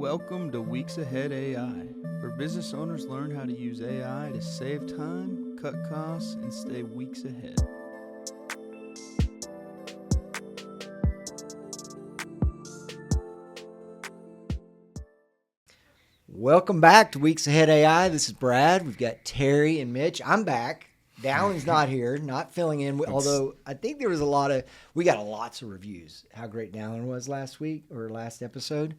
Welcome to Weeks Ahead AI, where business owners learn how to use AI to save time, cut costs, and stay weeks ahead. Welcome back to Weeks Ahead AI. This is Brad. We've got Terry and Mitch. I'm back. Dowling's not here, not filling in. Although I think there was we got lots of reviews. How great Dowling was last week or last episode.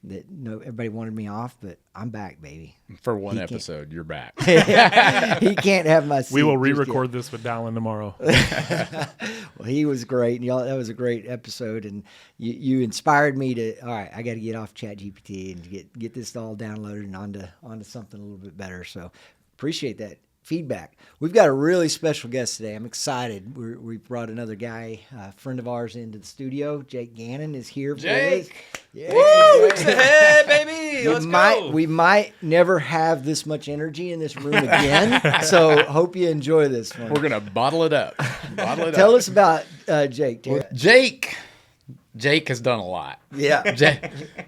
Everybody wanted me off, but I'm back, baby. For one episode, you're back. He can't have my seat. We will re-record this with Dowling tomorrow. Well, he was great, and y'all, that was a great episode, and you inspired me to. All right, I got to get off ChatGPT and get this all downloaded and onto something a little bit better. So appreciate that feedback. We've got a really special guest today. I'm excited. We brought another guy, a friend of ours, into the studio. Jake Gannon is here. Jake. Yeah, Woo! Weeks ahead, baby. Let's go. We might never have this much energy in this room again. So hope you enjoy this one. We're going to bottle it up. Tell us about Jake. Terry. Well, Jake has done a lot. Yeah.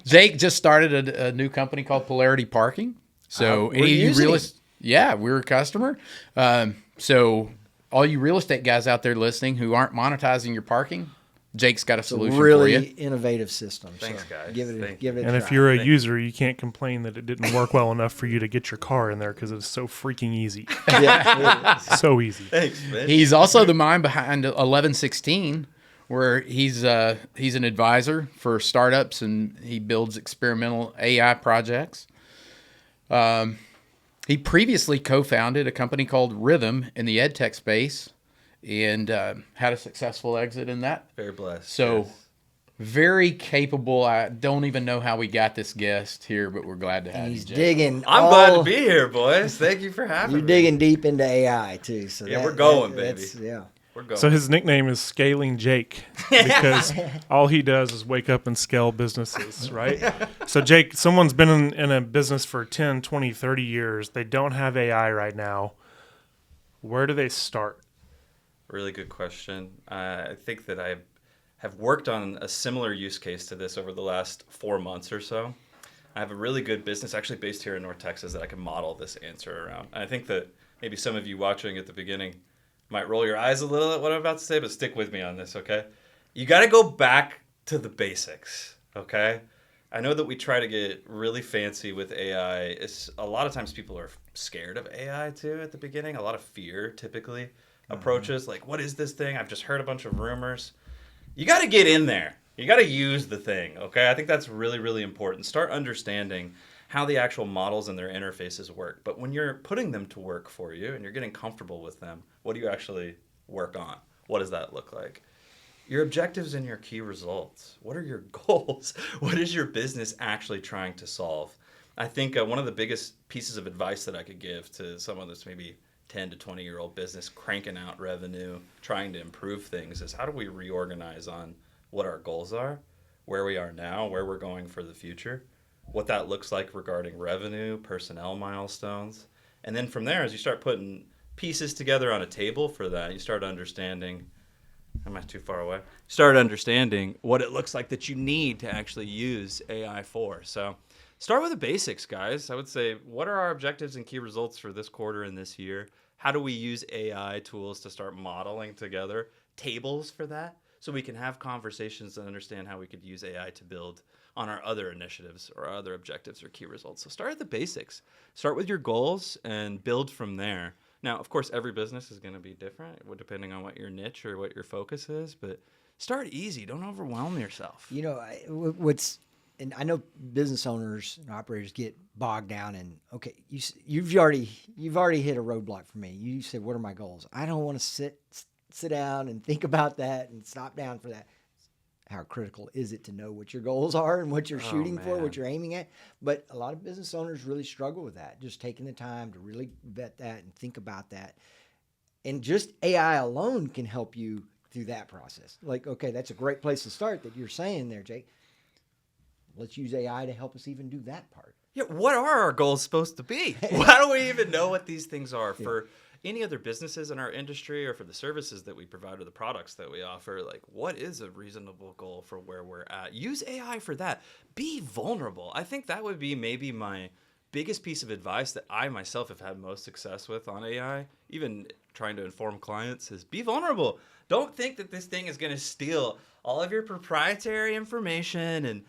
Jake just started a new company called Polarity Parking. So any of you yeah, we're a customer. So all you real estate guys out there listening who aren't monetizing your parking, Jake's got a solution really for you. innovative system. Thanks, guys. Give it a And if try. you're a user, you can't complain that it didn't work well enough for you to get your car in there because it's so freaking easy. Yeah, So easy. Thanks, man. He's also the mind behind 1116, where he's an advisor for startups and he builds experimental AI projects. He previously co-founded a company called Rhythm in the edtech space and had a successful exit in that. Very blessed. So yes. very capable. I don't even know how we got this guest here, but we're glad to have and he's you, Jake. digging. I'm glad to be here, boys. Thank you for having me. You're digging deep into AI too. So Yeah, we're going, baby. Yeah. We're going. So his nickname is Scaling Jake because all he does is wake up and scale businesses, right? So Jake, someone's been in a business for 10, 20, 30 years. They don't have AI right now. Where do they start? Really good question. I think that I have worked on a similar use case to this over the last 4 months or so. I have a really good business actually based here in North Texas that I can model this answer around. And I think that maybe some of you watching at the beginning might roll your eyes a little at what I'm about to say, but stick with me on this, okay? You got to go back to the basics, okay? I know that we try to get really fancy with AI. A lot of times people are scared of AI too at the beginning. A lot of fear typically approaches, like, what is this thing? I've just heard a bunch of rumors. You got to get in there. You got to use the thing, okay? I think that's really, really important. Start understanding how the actual models and their interfaces work. But when you're putting them to work for you and you're getting comfortable with them, what do you actually work on? What does that look like? Your objectives and your key results. What are your goals? What is your business actually trying to solve? I think one of the biggest pieces of advice that I could give to someone that's maybe 10 to 20-year-old business cranking out revenue, trying to improve things is how do we reorganize on what our goals are, where we are now, where we're going for the future, what that looks like regarding revenue, personnel milestones. And then from there, as you start putting pieces together on a table for that, you start understanding, am I too far away? Start understanding what it looks like that you need to actually use AI for. So start with the basics, guys. I would say, what are our objectives and key results for this quarter and this year? How do we use AI tools to start modeling together tables for that so we can have conversations and understand how we could use AI to build on our other initiatives or other objectives or key results. So start at the basics. Start with your goals and build from there. Now, of course, every business is going to be different depending on what your niche or what your focus is, but start easy. Don't overwhelm yourself. You know, and I know business owners and operators get bogged down in, okay, you've already hit a roadblock for me. You said, what are my goals? I don't want to sit down and think about that and stop down for that. How critical is it to know what your goals are and what you're shooting for, what you're aiming at? But a lot of business owners really struggle with that, just taking the time to really vet that and think about that. And just AI alone can help you through that process. Like, okay, that's a great place to start that you're saying there, Jake. Let's use AI to help us even do that part. Yeah, what are our goals supposed to be? How do we even know what these things are? any other businesses in our industry or for the services that we provide or the products that we offer, like what is a reasonable goal for where we're at? Use AI for that. Be vulnerable. I think that would be maybe my biggest piece of advice that I myself have had most success with on AI, even trying to inform clients, is be vulnerable. Don't think that this thing is going to steal all of your proprietary information and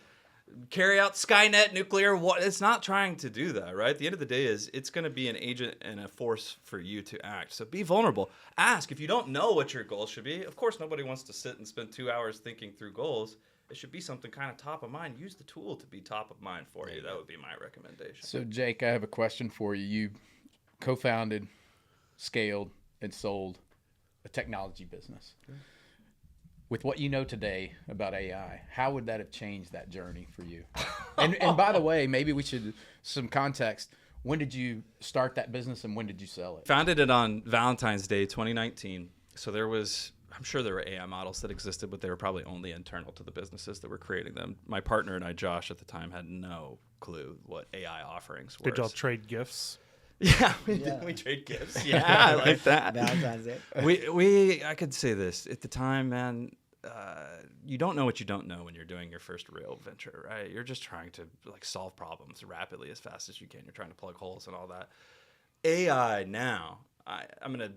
carry out Skynet nuclear war. It's not trying to do that, right? At the end of the day, it's going to be an agent and a force for you to act. So be vulnerable. Ask. If you don't know what your goals should be, of course, nobody wants to sit and spend 2 hours thinking through goals. It should be something kind of top of mind. Use the tool to be top of mind for you. That would be my recommendation. So, Jake, I have a question for you. You co-founded, scaled, and sold a technology business. With what you know today about AI, how would that have changed that journey for you? And by the way, maybe we should, some context. When did you start that business and when did you sell it? Founded it on Valentine's Day 2019. So I'm sure there were AI models that existed, but they were probably only internal to the businesses that were creating them. My partner and I, Josh, at the time, had no clue what AI offerings were. Did y'all trade gifts? Yeah, we trade gifts. Yeah, I like that. Valentine's Day. I could say this at the time, man. You don't know what you don't know when you're doing your first real venture, right? You're just trying to like solve problems rapidly as fast as you can. You're trying to plug holes and all that. AI now, I'm gonna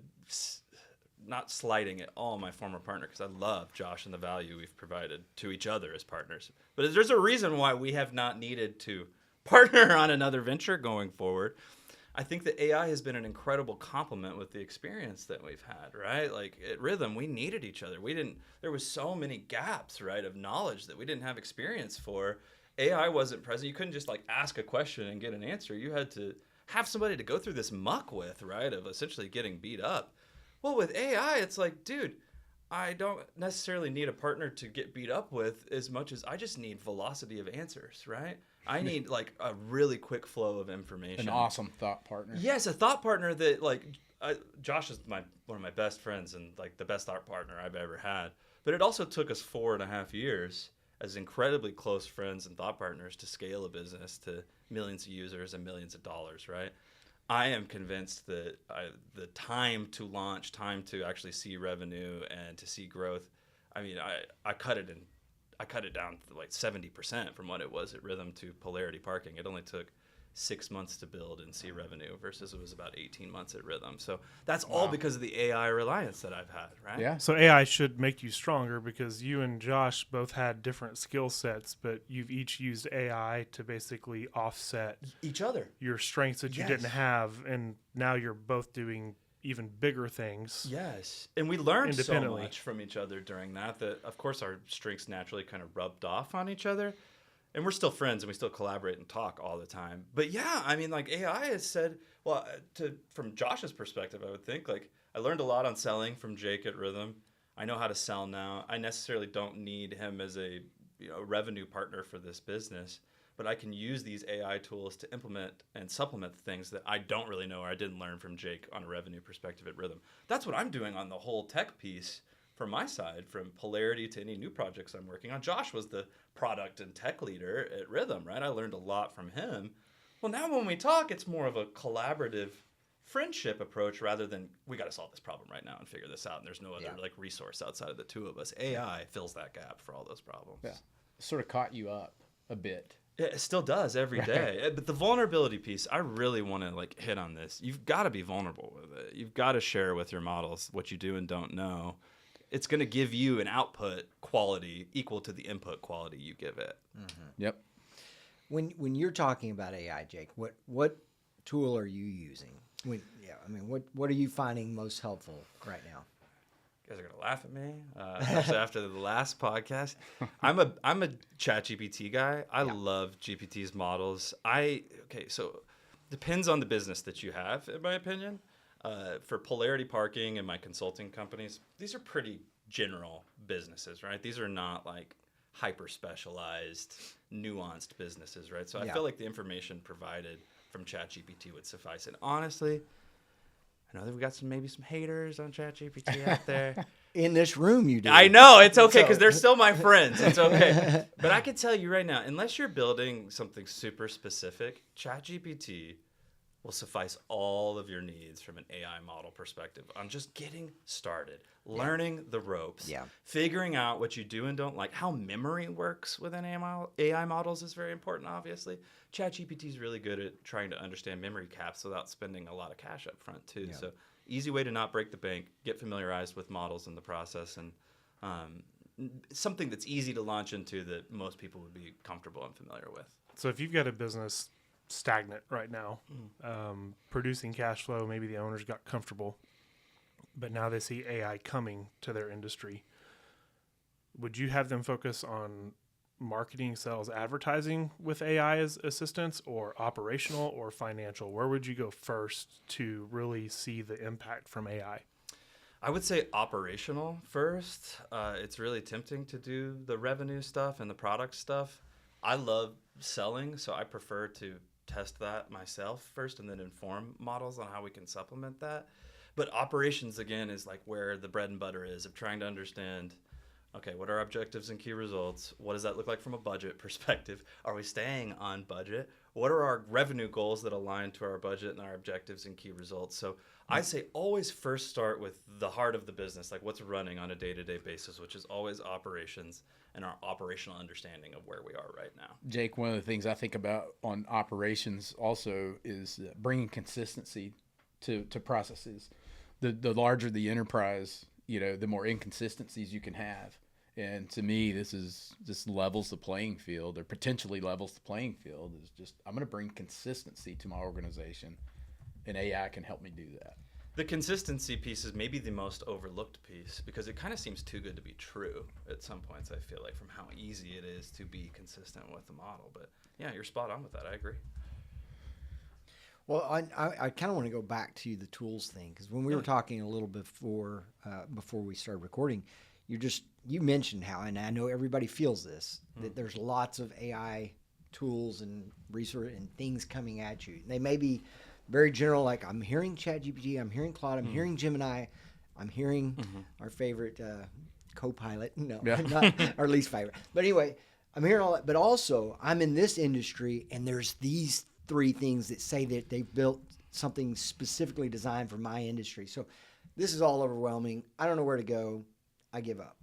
not slighting at all my former partner because I love Josh and the value we've provided to each other as partners. But there's a reason why we have not needed to partner on another venture going forward. I think that AI has been an incredible complement with the experience that we've had, right? Like at Rhythm, we needed each other. There was so many gaps, right, of knowledge that we didn't have experience for. AI wasn't present. You couldn't just like ask a question and get an answer. You had to have somebody to go through this muck with, right, of essentially getting beat up. Well, with AI, it's like, dude, I don't necessarily need a partner to get beat up with as much as I just need velocity of answers, right? I need like a really quick flow of information. An awesome thought partner. Yes, a thought partner that like Josh is one of my best friends and like the best thought partner I've ever had. But it also took us 4.5 years as incredibly close friends and thought partners to scale a business to millions of users and millions of dollars, right? I am convinced that the time to launch, time to actually see revenue and to see growth, I mean, I cut it down to like 70% from what it was at Rhythm to Polarity Parking. It only took 6 months to build and see revenue versus it was about 18 months at Rhythm. So that's all because of the AI reliance that I've had, right? Yeah. So AI should make you stronger because you and Josh both had different skill sets, but you've each used AI to basically offset Each other. your strengths that you Yes. didn't have, and now you're both doing even bigger things. Yes. And we learned so Independently. much from each other during that of course our strengths naturally kind of rubbed off on each other. And we're still friends and we still collaborate and talk all the time. But yeah, I mean, like AI has said, well, from Josh's perspective, I would think like I learned a lot on selling from Jake at Rhythm. I know how to sell now. I necessarily don't need him as a revenue partner for this business, but I can use these AI tools to implement and supplement the things that I don't really know or I didn't learn from Jake on a revenue perspective at Rhythm. That's what I'm doing on the whole tech piece. From my side, from Polarity to any new projects I'm working on. Josh was the product and tech leader at Rhythm, right? I learned a lot from him. Well, now when we talk, it's more of a collaborative friendship approach rather than we got to solve this problem right now and figure this out. And there's no other like resource outside of the two of us. AI fills that gap for all those problems. Yeah. Sort of caught you up a bit. Yeah, it still does every day. But the vulnerability piece, I really want to like hit on this. You've got to be vulnerable with it. You've got to share with your models what you do and don't know. It's going to give you an output quality equal to the input quality you give it. Mm-hmm. Yep. When you're talking about AI, Jake, what tool are you using? What are you finding most helpful right now? You guys are gonna laugh at me, especially after the last podcast. I'm a ChatGPT guy. I love GPT's models. So depends on the business that you have, in my opinion. For Polarity Parking and my consulting companies, these are pretty general businesses, right? These are not like hyper specialized, nuanced businesses, right? So I feel like the information provided from ChatGPT would suffice. And honestly, I know that we got some haters on ChatGPT out there. In this room, you do. I know it's okay because they're still my friends. It's okay. But I can tell you right now, unless you're building something super specific, ChatGPT will suffice all of your needs from an AI model perspective on just getting started, learning the ropes, figuring out what you do and don't like. How memory works within AI models is very important, obviously. ChatGPT is really good at trying to understand memory caps without spending a lot of cash up front, too. So easy way to not break the bank, get familiarized with models in the process, and something that's easy to launch into that most people would be comfortable and familiar with. So if you've got a business stagnant right now, producing cash flow, maybe the owners got comfortable, but now they see AI coming to their industry, would you have them focus on marketing, sales, advertising with AI as assistance, or operational or financial? Where would you go first to really see the impact from AI? I would say operational first. It's really tempting to do the revenue stuff and the product stuff. I love selling, so I prefer to test that myself first and then inform models on how we can supplement that. But operations, again, is like where the bread and butter is of trying to understand, okay, what are our objectives and key results? What does that look like from a budget perspective? Are we staying on budget? What are our revenue goals that align to our budget and our objectives and key results? So I say always first start with the heart of the business, like what's running on a day-to-day basis, which is always operations and our operational understanding of where we are right now. Jake, one of the things I think about on operations also is bringing consistency to processes. The larger the enterprise, the more inconsistencies you can have. And to me, this levels the playing field, or potentially levels the playing field. Is just, I'm going to bring consistency to my organization, and AI can help me do that. The consistency piece is maybe the most overlooked piece because it kind of seems too good to be true at some points, I feel like, from how easy it is to be consistent with the model. But yeah, you're spot on with that. I agree. Well, I kind of want to go back to the tools thing, because when we were talking a little before we started recording, you mentioned how, and I know everybody feels this, that there's lots of AI tools and resource and things coming at you. They may be very general, like I'm hearing ChatGPT, I'm hearing Claude, I'm hearing Gemini, I'm hearing our favorite Copilot. No, not our least favorite. But anyway, I'm hearing all that. But also, I'm in this industry, and there's these 3 things that say that they've built something specifically designed for my industry. So this is all overwhelming. I don't know where to go. I give up.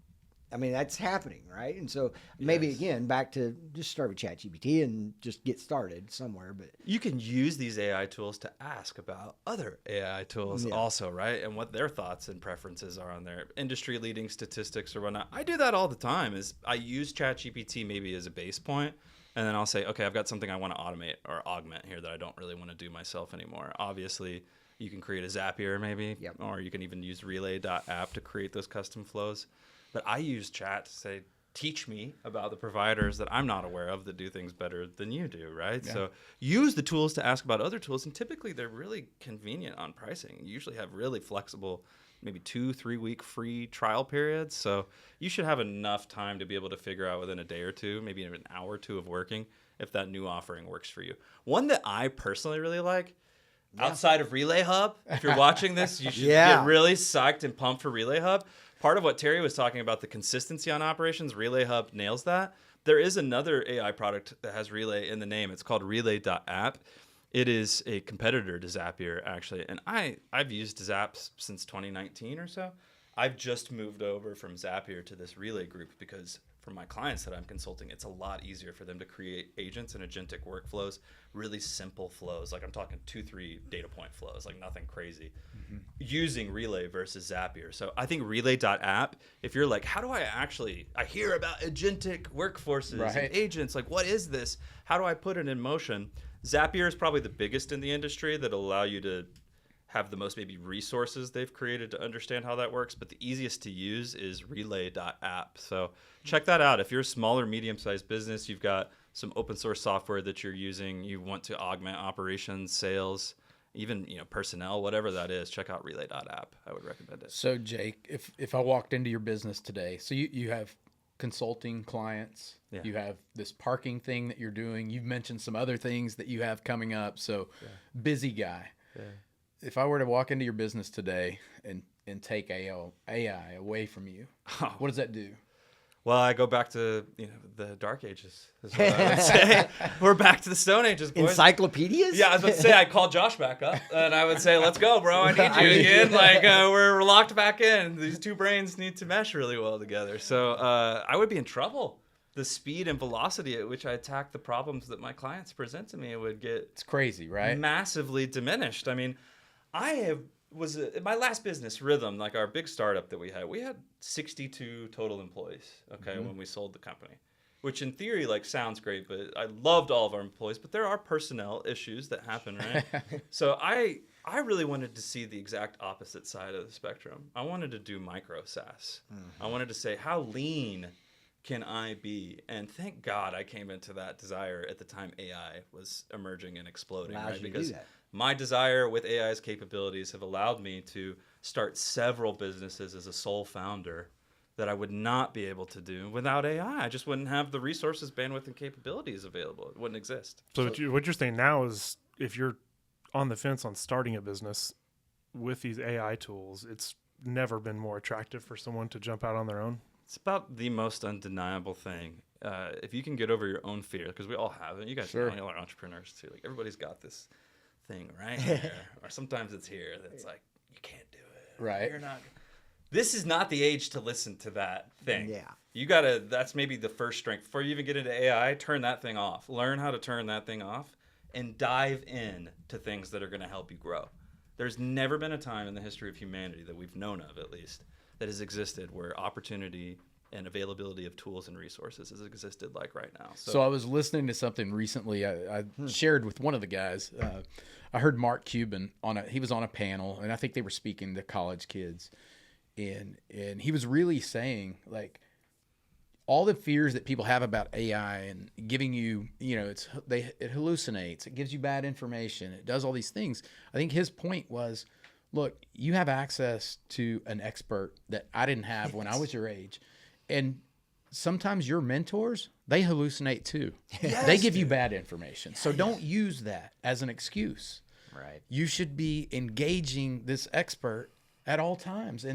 I mean, that's happening, right? And so maybe, again, back to just start with ChatGPT and just get started somewhere. But you can use these AI tools to ask about other AI tools also, right? And what their thoughts and preferences are on their industry-leading statistics or whatnot. I do that all the time. Is I use ChatGPT maybe as a base point, and then I'll say, okay, I've got something I want to automate or augment here that I don't really want to do myself anymore. Obviously, you can create a Zapier maybe, or you can even use relay.app to create those custom flows. But I use chat to say, teach me about the providers that I'm not aware of that do things better than you do, right? Yeah. So use the tools to ask about other tools, and typically they're really convenient on pricing. You usually have really flexible, maybe 2-3 week free trial periods. So you should have enough time to be able to figure out within a day or two, maybe an hour or two of working, if that new offering works for you. One that I personally really like, outside of Relay Hub, if you're watching this, you should get really psyched and pumped for Relay Hub. Part of what Terry was talking about, the consistency on operations, Relay Hub nails that. There is another AI product that has Relay in the name. It's called relay.app. It is a competitor to Zapier, actually. And I've used Zaps since 2019 or so. I've just moved over from Zapier to this Relay group because for my clients that I'm consulting, it's a lot easier for them to create agents and agentic workflows, really simple flows. Like I'm talking 2-3 data point flows, like nothing crazy, using Relay versus Zapier. So I think relay.app, if you're like, how do I hear about agentic workforces and agents, like what is this? How do I put it in motion? Zapier is probably the biggest in the industry that'll allow you to have the most maybe resources they've created to understand how that works, but the easiest to use is relay.app. So check that out. If you're a small or medium-sized business, you've got some open source software that you're using, you want to augment operations, sales, even personnel, whatever that is, check out relay.app. I would recommend it. So Jake, if I walked into your business today, so you have consulting clients, you have this parking thing that you're doing, you've mentioned some other things that you have coming up, so busy guy. Yeah. If I were to walk into your business today and take AI away from you, what does that do? Well, I go back to the Dark Ages. Is what I would say. We're back to the Stone Ages, boys. Encyclopedias? Yeah, I was about to say I'd call Josh back up and I would say, "Let's go, bro. I need you again. Like we're locked back in. These two brains need to mesh really well together." So I would be in trouble. The speed and velocity at which I attack the problems that my clients present to me would get It's crazy, right? massively diminished. I mean, my last business, Rhythm, like our big startup that we had 62 total employees, okay, when we sold the company, which in theory like sounds great, but I loved all of our employees, but there are personnel issues that happen, right? So I really wanted to see the exact opposite side of the spectrum. I wanted to do micro SaaS. I wanted to say, how lean can I be? And thank God I came into that desire at the time AI was emerging and exploding, Allows right? you to do Because that. my desire with AI's capabilities have allowed me to start several businesses as a sole founder that I would not be able to do without AI. I just wouldn't have the resources, bandwidth, and capabilities available. It wouldn't exist. So what you're saying now is if you're on the fence on starting a business with these AI tools, it's never been more attractive for someone to jump out on their own. It's about the most undeniable thing. If you can get over your own fear, because we all have it. You guys know, all are entrepreneurs too. Like everybody's got this thing right there, or sometimes it's here that's like, you can't do it. Right. You're not. This is not the age to listen to that thing. Yeah. You gotta. That's maybe the first strength before you even get into AI. Turn that thing off. Learn how to turn that thing off, and dive in to things that are going to help you grow. There's never been a time in the history of humanity that we've known of, at least, that has existed where opportunity and availability of tools and resources has existed like right now. So I was listening to something recently. I shared with one of the guys. I heard Mark Cuban he was on a panel, and I think they were speaking to college kids, and he was really saying like all the fears that people have about AI and giving you, it hallucinates, it gives you bad information, it does all these things. I think his point was, look, you have access to an expert that I didn't have when I was your age. And sometimes your mentors, they hallucinate too. Yes, they give you bad information. So don't use that as an excuse. Right. You should be engaging this expert at all times.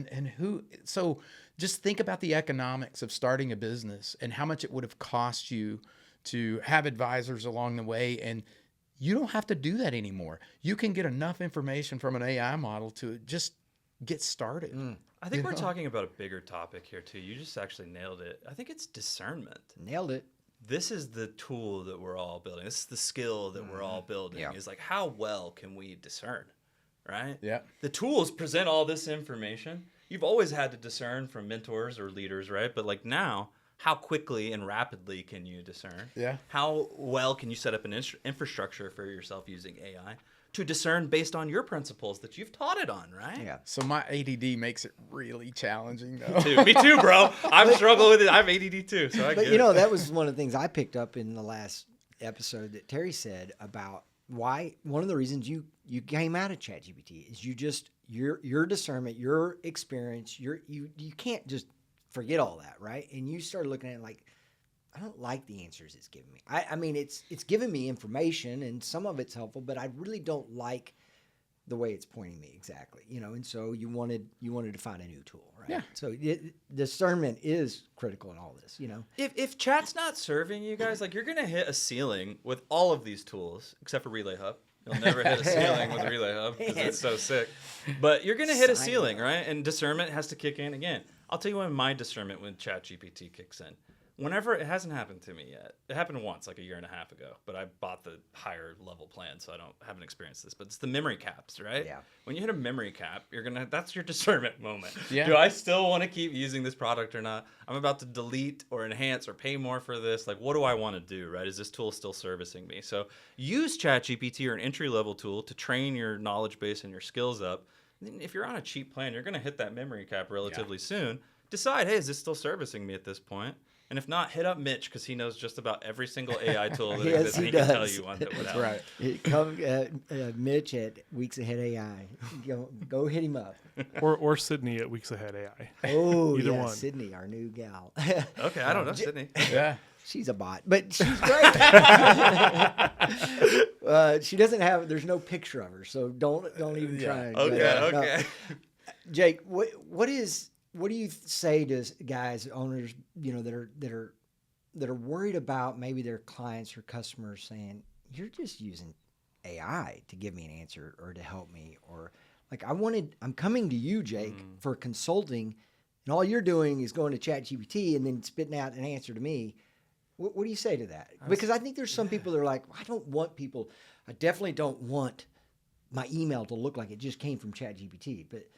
So just think about the economics of starting a business and how much it would have cost you to have advisors along the way. And you don't have to do that anymore. You can get enough information from an AI model to just get started. I think we're talking about a bigger topic here too. You just actually nailed it. I think it's discernment. Nailed it. This is the tool that we're all building. This is the skill that we're all building. Yeah. Is like, how well can we discern, right? Yeah. The tools present all this information. You've always had to discern from mentors or leaders, right? But like now, how quickly and rapidly can you discern? Yeah. How well can you set up an infrastructure for yourself using AI to discern based on your principles that you've taught it on, right? Yeah. So my ADD makes it really challenging though. Dude, me too, bro. I've struggled with it. I'm ADD too, so I But get you know, it. that was one of the things I picked up in the last episode that Terry said about why one of the reasons you came out of ChatGPT is your discernment, your experience, you can't just forget all that, right? And you started looking at it like, I don't like the answers it's giving me. I mean, it's giving me information and some of it's helpful, but I really don't like the way it's pointing me exactly, And so you wanted to find a new tool, right? Yeah. So discernment is critical in all this, If chat's not serving you guys, like you're gonna hit a ceiling with all of these tools, except for Relay Hub. You'll never hit a ceiling with Relay Hub because it's so sick. But you're gonna hit a ceiling, right? And discernment has to kick in again. I'll tell you when my discernment when ChatGPT kicks in. Whenever it hasn't happened to me yet. It happened once, like a year and a half ago. But I bought the higher level plan, so I haven't experienced this. But it's the memory caps, right? Yeah. When you hit a memory cap, that's your discernment moment. Yeah. Do I still want to keep using this product or not? I'm about to delete or enhance or pay more for this. Like, what do I want to do, right? Is this tool still servicing me? So use ChatGPT or an entry level tool to train your knowledge base and your skills up. And then if you're on a cheap plan, you're going to hit that memory cap relatively soon. Decide, hey, is this still servicing me at this point? And if not, hit up Mitch because he knows just about every single AI tool that Yes, exists. And he he can tell does. you one that would help. Right. Come, Mitch at Weeks Ahead AI. Go hit him up. Or Sydney at Weeks Ahead AI. Oh, Either yeah, one. Sydney, our new gal. Okay, I don't know, Sydney. Yeah. She's a bot, but she's great. She doesn't have. There's no picture of her, so don't even try. Okay, okay. Jake, what is what do you say to guys, owners, that are worried about maybe their clients or customers saying, "You're just using AI to give me an answer or to help me," or like I'm coming to you, Jake, for consulting, and all you're doing is going to ChatGPT and then spitting out an answer to me. What do you say to that? Because I think there's some people that are like, I definitely don't want my email to look like it just came from ChatGPT. But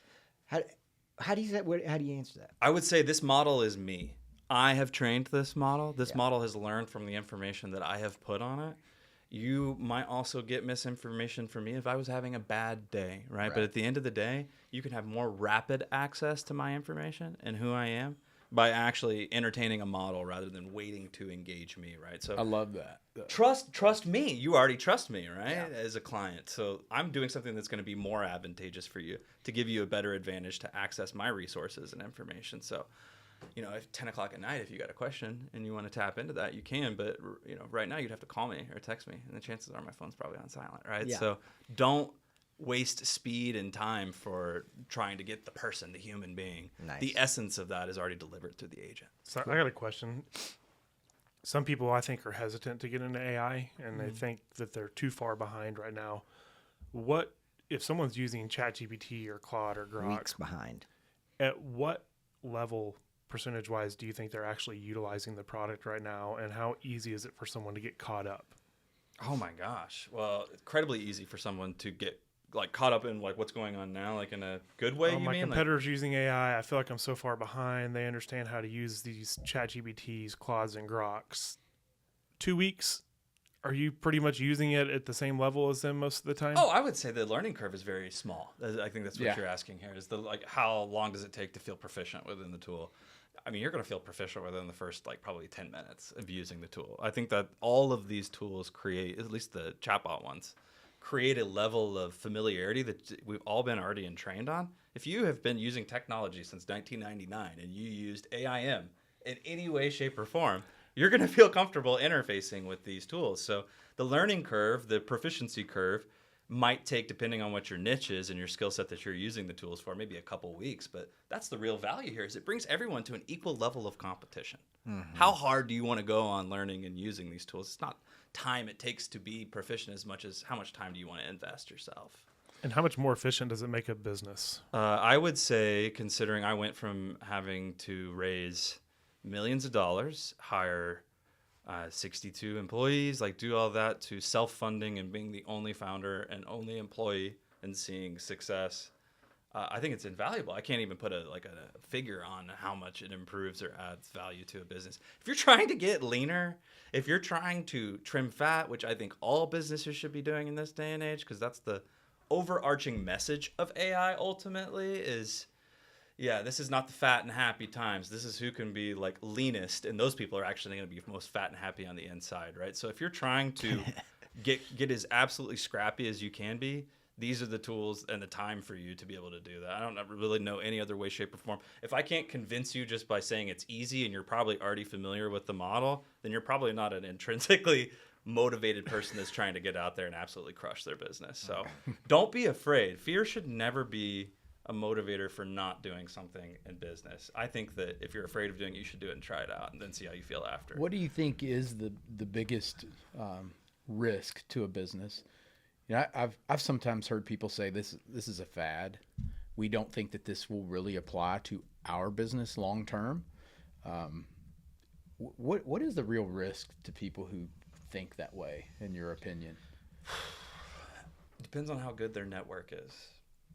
how do you answer that? I would say this model is me. I have trained this model. This model has learned from the information that I have put on it. You might also get misinformation from me if I was having a bad day, right? But at the end of the day, you can have more rapid access to my information and who I am by actually entertaining a model rather than waiting to engage me, right? So I love that. Trust me. You already trust me, right? As a client. So I'm doing something that's going to be more advantageous for you to give you a better advantage to access my resources and information. So, if 10 o'clock at night, if you got a question and you want to tap into that, you can. But, right now you'd have to call me or text me. And the chances are my phone's probably on silent, right? Yeah. So don't waste speed and time for trying to get the person, the human being. Nice. The essence of that is already delivered through the agent. So I got a question. Some people I think are hesitant to get into AI, and they think that they're too far behind right now. What if someone's using ChatGPT or Claude or Grok? Weeks behind. At what level, percentage-wise, do you think they're actually utilizing the product right now, and how easy is it for someone to get caught up? Oh my gosh. Well, incredibly easy for someone to get caught up in what's going on now, in a good way. My competitors using AI, I feel like I'm so far behind. They understand how to use these ChatGPTs, Claudes, and Groks. 2 weeks, are you pretty much using it at the same level as them most of the time? Oh, I would say the learning curve is very small. I think that's what you're asking here. Is how long does it take to feel proficient within the tool? I mean, you're going to feel proficient within the first probably 10 minutes of using the tool. I think that all of these tools create, at least the chatbot ones, create a level of familiarity that we've all been already trained on. If you have been using technology since 1999 and you used AIM in any way, shape, or form, you're going to feel comfortable interfacing with these tools. So the learning curve, the proficiency curve, might take, depending on what your niche is and your skill set that you're using the tools for, maybe a couple weeks. But that's the real value here, is it brings everyone to an equal level of competition. How hard do you want to go on learning and using these tools? It's not time it takes to be proficient as much as how much time do you want to invest yourself. And how much more efficient does it make a business? I would say, considering I went from having to raise millions of dollars, hire 62 employees, do all that, to self-funding and being the only founder and only employee and seeing success, I think it's invaluable. I can't even put a figure on how much it improves or adds value to a business. If you're trying to get leaner, if you're trying to trim fat, which I think all businesses should be doing in this day and age, because that's the overarching message of AI ultimately is, this is not the fat and happy times. This is who can be leanest, and those people are actually going to be most fat and happy on the inside, right? So if you're trying to get as absolutely scrappy as you can be, these are the tools and the time for you to be able to do that. I don't really know any other way, shape, or form. If I can't convince you just by saying it's easy and you're probably already familiar with the model, then you're probably not an intrinsically motivated person that's trying to get out there and absolutely crush their business. So don't be afraid. Fear should never be a motivator for not doing something in business. I think that if you're afraid of doing it, you should do it and try it out and then see how you feel after. What do you think is the biggest risk to a business? I've sometimes heard people say this is a fad. We don't think that this will really apply to our business long term. What is the real risk to people who think that way, in your opinion? Depends on how good their network is,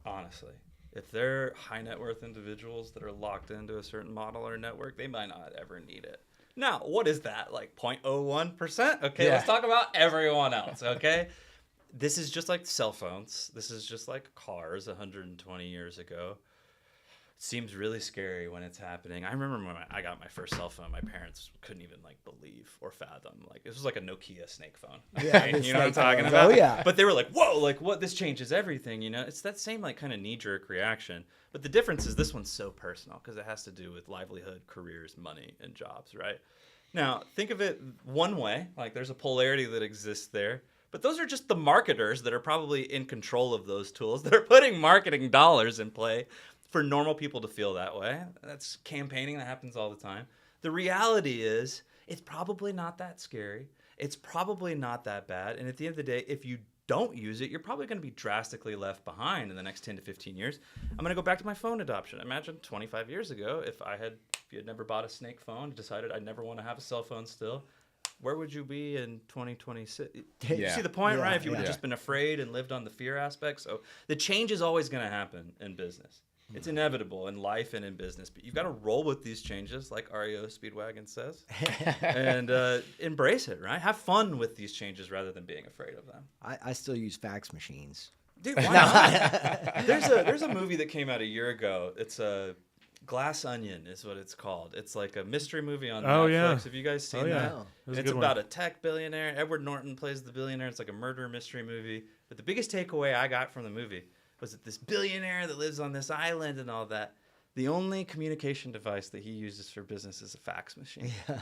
honestly. If they're high net worth individuals that are locked into a certain model or network, they might not ever need it. Now, what is that? 0.01%? Okay, let's talk about everyone else, okay? This is just like cell phones. This is just like cars 120 years ago. It seems really scary when it's happening. I remember when I got my first cell phone, my parents couldn't even believe or fathom. It was like a Nokia snake phone. Yeah, you know what I'm talking about? Oh, yeah. But they were like, whoa, what? This changes everything, It's that same kind of knee-jerk reaction. But the difference is this one's so personal because it has to do with livelihood, careers, money, and jobs, right? Now, think of it one way. There's a polarity that exists there. But those are just the marketers that are probably in control of those tools that are putting marketing dollars in play for normal people to feel that way. That's campaigning. That happens all the time. The reality is it's probably not that scary. It's probably not that bad. And at the end of the day, if you don't use it, you're probably going to be drastically left behind in the next 10 to 15 years. I'm going to go back to my phone adoption. Imagine 25 years ago, if you had never bought a snake phone, decided I never want to have a cell phone still, where would you be in 2026? You see the point, right? If you would have just been afraid and lived on the fear aspect. So the change is always going to happen in business. It's inevitable in life and in business, but you've got to roll with these changes, like REO Speedwagon says, and embrace it, right? Have fun with these changes rather than being afraid of them. I still use fax machines. Dude, why not? There's a movie that came out a year ago. It's a Glass Onion is what it's called. It's like a mystery movie on Netflix. Yeah. Have you guys seen that? It's about a tech billionaire. Edward Norton plays the billionaire. It's like a murder mystery movie. But the biggest takeaway I got from the movie was that this billionaire that lives on this island and all that, the only communication device that he uses for business is a fax machine. Yeah.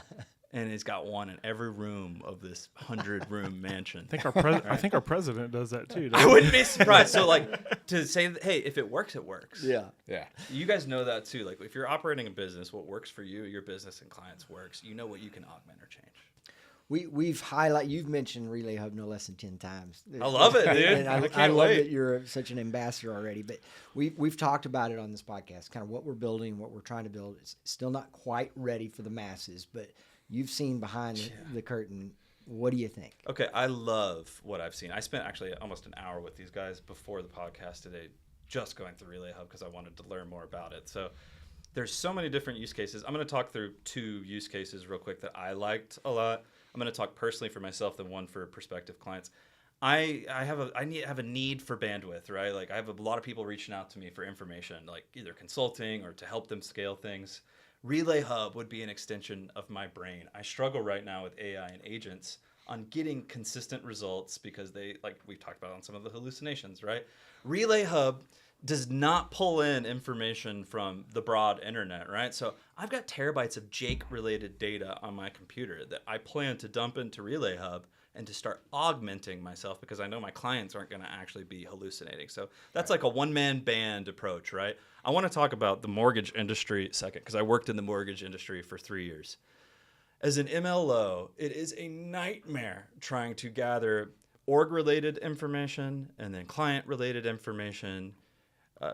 And he's got one in every room of this 100-room mansion. I think our president does that too. I wouldn't be surprised. So, like, to say that, hey, if it works, it works. Yeah. Yeah. You guys know that too. Like, if you're operating a business, what works for you, your business and clients works. You know what you can augment or change. You've mentioned Relay Hub no less than 10 times. I love it, dude. And I can't love wait. that you're such an ambassador already. But we've talked about it on this podcast, kind of what we're building, what we're trying to build. It's still not quite ready for the masses, but you've seen behind the curtain. What do you think? Okay, I love what I've seen. I spent actually almost an hour with these guys before the podcast today just going through Relay Hub because I wanted to learn more about it. So there's so many different use cases. I'm going to talk through 2 use cases real quick that I liked a lot. I'm going to talk personally for myself, then one for prospective clients. I have a need for bandwidth, right? Like I have a lot of people reaching out to me for information, like either consulting or to help them scale things. Relay Hub would be an extension of my brain. I struggle right now with AI and agents on getting consistent results because they, like we've talked about on some of the hallucinations, right? Relay Hub does not pull in information from the broad internet, right? So I've got terabytes of Jake-related data on my computer that I plan to dump into Relay Hub and to start augmenting myself because I know my clients aren't going to actually be hallucinating. So that's like a one-man band approach, right? I want to talk about the mortgage industry second because I worked in the mortgage industry for 3 years. As an MLO, it is a nightmare trying to gather org-related information and then client-related information,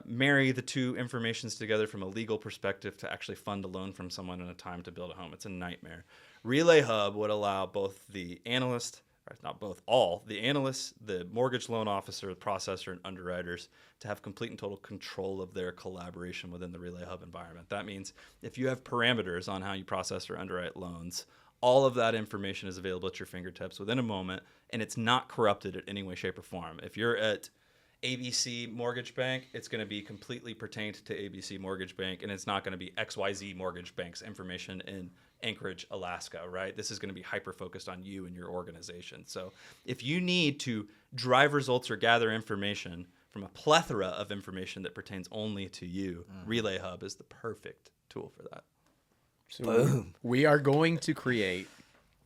marry the two informations together from a legal perspective to actually fund a loan from someone in a time to build a home. It's a nightmare. Relay Hub would allow both the analyst, or not both, all, the analysts, the mortgage loan officer, the processor, and underwriters to have complete and total control of their collaboration within the Relay Hub environment. That means if you have parameters on how you process or underwrite loans, all of that information is available at your fingertips within a moment, and it's not corrupted in any way, shape, or form. If you're at ABC Mortgage Bank, it's going to be completely pertained to ABC Mortgage Bank, and it's not going to be XYZ Mortgage Bank's information in Anchorage, Alaska, right? This is going to be hyper-focused on you and your organization. So if you need to drive results or gather information from a plethora of information that pertains only to you, Relay Hub is the perfect tool for that. So boom. We are going to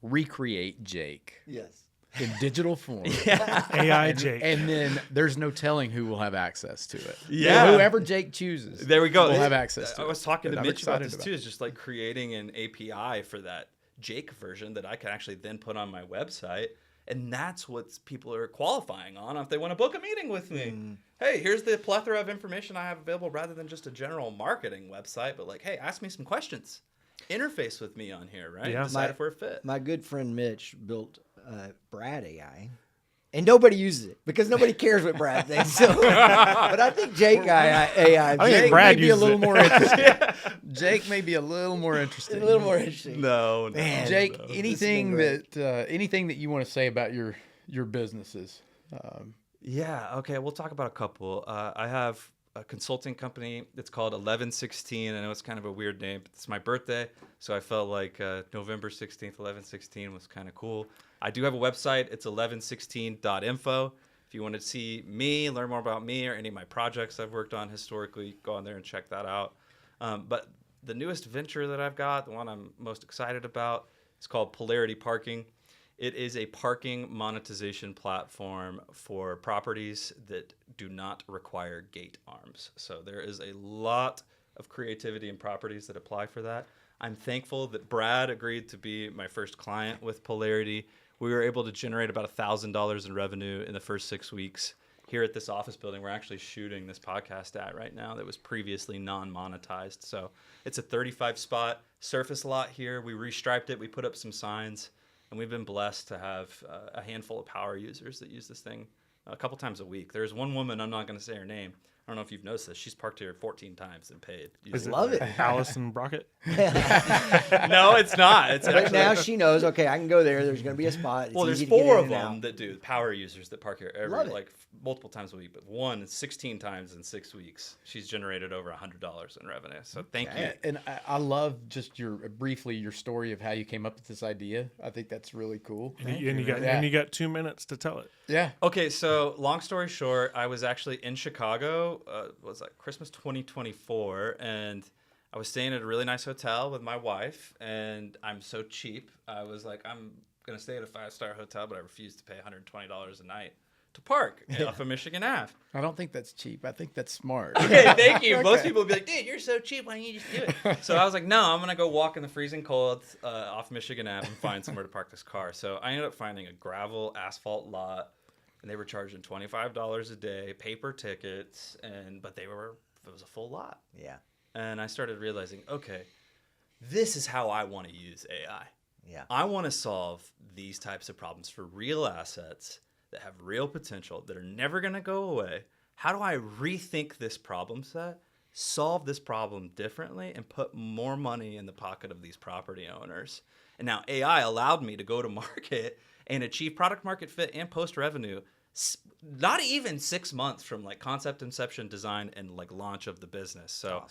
recreate Jake. Yes. In digital form. AI Jake. And then there's no telling who will have access to it. Yeah. Whoever Jake chooses. There we go. Will have access to it. I was talking to I'm Mitch about this excited too. It's just like creating an API for that Jake version that I can actually then put on my website. And that's what people are qualifying on if they want to book a meeting with me. Hey, here's the plethora of information I have available rather than just a general marketing website. But like, hey, ask me some questions. Interface with me on here, right? Yeah. Decide if we're fit. My good friend Mitch built Brad AI, and nobody uses it because nobody cares what Brad thinks. So, but I think Jake AI. I think Jake Brad may be a uses little it. more interesting. Jake may be a little more interesting. A little more interesting. No. Man, Jake, no. anything This has that anything that you want to say about your businesses? Yeah. Okay. We'll talk about a couple. I have a consulting company. It's called 1116. I know it's kind of a weird name, but it's my birthday, so I felt like November 16th, 1116 was kind of cool. I do have a website. It's 1116.info. If you want to see me, learn more about me or any of my projects I've worked on historically, go on there and check that out. But the newest venture that I've got, the one I'm most excited about, is called Polarity Parking. It is a parking monetization platform for properties that do not require gate arms. So there is a lot of creativity in properties that apply for that. I'm thankful that Brad agreed to be my first client with Polarity. We were able to generate about $1,000 in revenue in the first 6 weeks here at this office building we're actually shooting this podcast at right now that was previously non-monetized. So it's a 35 spot surface lot here. We restriped it. We put up some signs. And we've been blessed to have a handful of power users that use this thing a couple times a week. There's one woman, I'm not going to say her name. I don't know if you've noticed this. She's parked here 14 times and paid. I love it. Allison Brockett. No, it's not. It's But actually, now she knows, okay, I can go there. There's going to be a spot. It's well, there's easy to get 4 in of and them out. that do power users that park here Love it. multiple times a week. But one is 16 times in 6 weeks. She's generated over $100 in revenue. So thank you. And I love just briefly your story of how you came up with this idea. I think that's really cool. And you got 2 minutes to tell it. Yeah. Okay, so long story short, I was actually in Chicago. Was like Christmas 2024, and I was staying at a really nice hotel with my wife. And I'm so cheap. I was like, I'm gonna stay at a 5-star hotel, but I refused to pay $120 a night to park off of Michigan Ave. I don't think that's cheap. I think that's smart. Okay, thank you. Most people would be like, dude, you're so cheap. Why don't you just do it? So I was like, no, I'm going to go walk in the freezing cold off Michigan Ave and find somewhere to park this car. So I ended up finding a gravel asphalt lot, and they were charging $25 a day, paper tickets, but it was a full lot. Yeah. And I started realizing, okay, this is how I want to use AI. Yeah. I want to solve these types of problems for real assets that have real potential, that are never going to go away. How do I rethink this problem set, solve this problem differently, and put more money in the pocket of these property owners? And now AI allowed me to go to market and achieve product market fit and post revenue, not even 6 months from like concept inception, design, and like launch of the business. So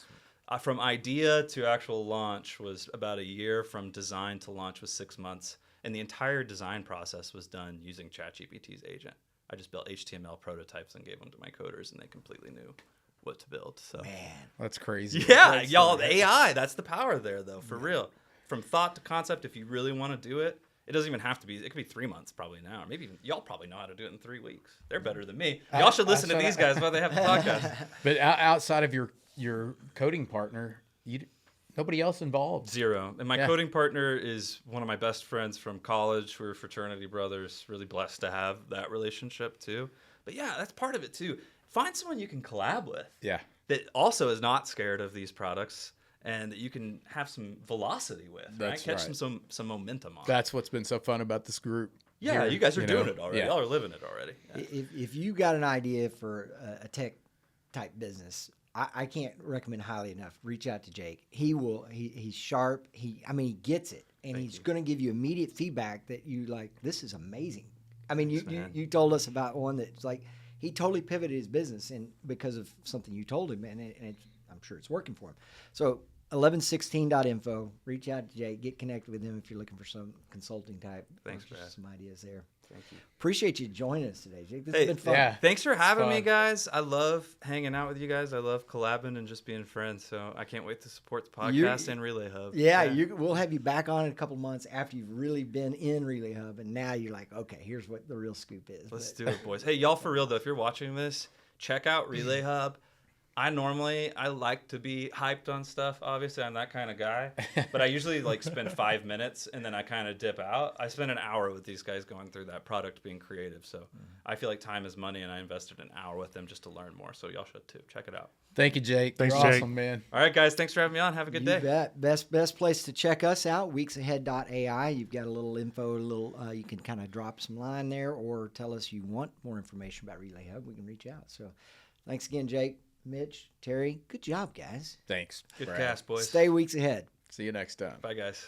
from idea to actual launch was about a year. From design to launch was 6 months. And the entire design process was done using ChatGPT's agent. I just built HTML prototypes and gave them to my coders, and they completely knew what to build. So Man. That's crazy. yeah, y'all, AI, that's the power there, though, for real. From thought to concept, if you really want to do it, it doesn't even have to be. It could be 3 months probably now. Or maybe even, y'all probably know how to do it in 3 weeks. They're better than me. Y'all should listen to these guys while they have the podcast. But outside of your coding partner, nobody else involved. Zero. And my coding partner is one of my best friends from college. We're fraternity brothers. Really blessed to have that relationship too. But yeah, that's part of it too. Find someone you can collab with. Yeah. That also is not scared of these products and that you can have some velocity with. That's right? Catch right. some momentum on. That's what's been so fun about this group. Yeah, here, you guys are doing know? it already. Yeah. Y'all are living it already. Yeah. If you got an idea for a tech type business, I can't recommend highly enough. Reach out to Jake. He's sharp. He gets it, and he's going to give you immediate feedback that you like. This is amazing. I mean, you told us about one that's like he totally pivoted his business and because of something you told him, and I'm sure it's working for him. So 1116.info. Reach out to Jake. Get connected with him if you're looking for some consulting type. Thanks, Brad. Some ideas there. Thank you. Appreciate you joining us today, Jake. This has been fun. Yeah. Thanks for having me, fun. guys. I love hanging out with you guys. I love collabing and just being friends. So I can't wait to support the podcast and Relay Hub. Yeah, we'll have you back on in a couple months after you've really been in Relay Hub, and now you're like, okay, here's what the real scoop is. Let's do it, boys. Hey, y'all, for real though, if you're watching this, check out Relay Hub. I like to be hyped on stuff. Obviously, I'm that kind of guy. But I usually like spend 5 minutes and then I kind of dip out. I spend an hour with these guys going through that product, being creative. So I feel like time is money, and I invested an hour with them just to learn more. So y'all should too. Check it out. Thank you, Jake. Thanks, You're Jake. awesome, man. All right, guys. Thanks for having me on. Have a good day. You bet. Best place to check us out, weeksahead.ai. You've got a little info, you can kind of drop some line there or tell us you want more information about Relay Hub. We can reach out. So thanks again, Jake, Mitch, Terry. Good job, guys. Thanks. Good Brad. cast, boys. Stay weeks ahead. See you next time. Bye, guys.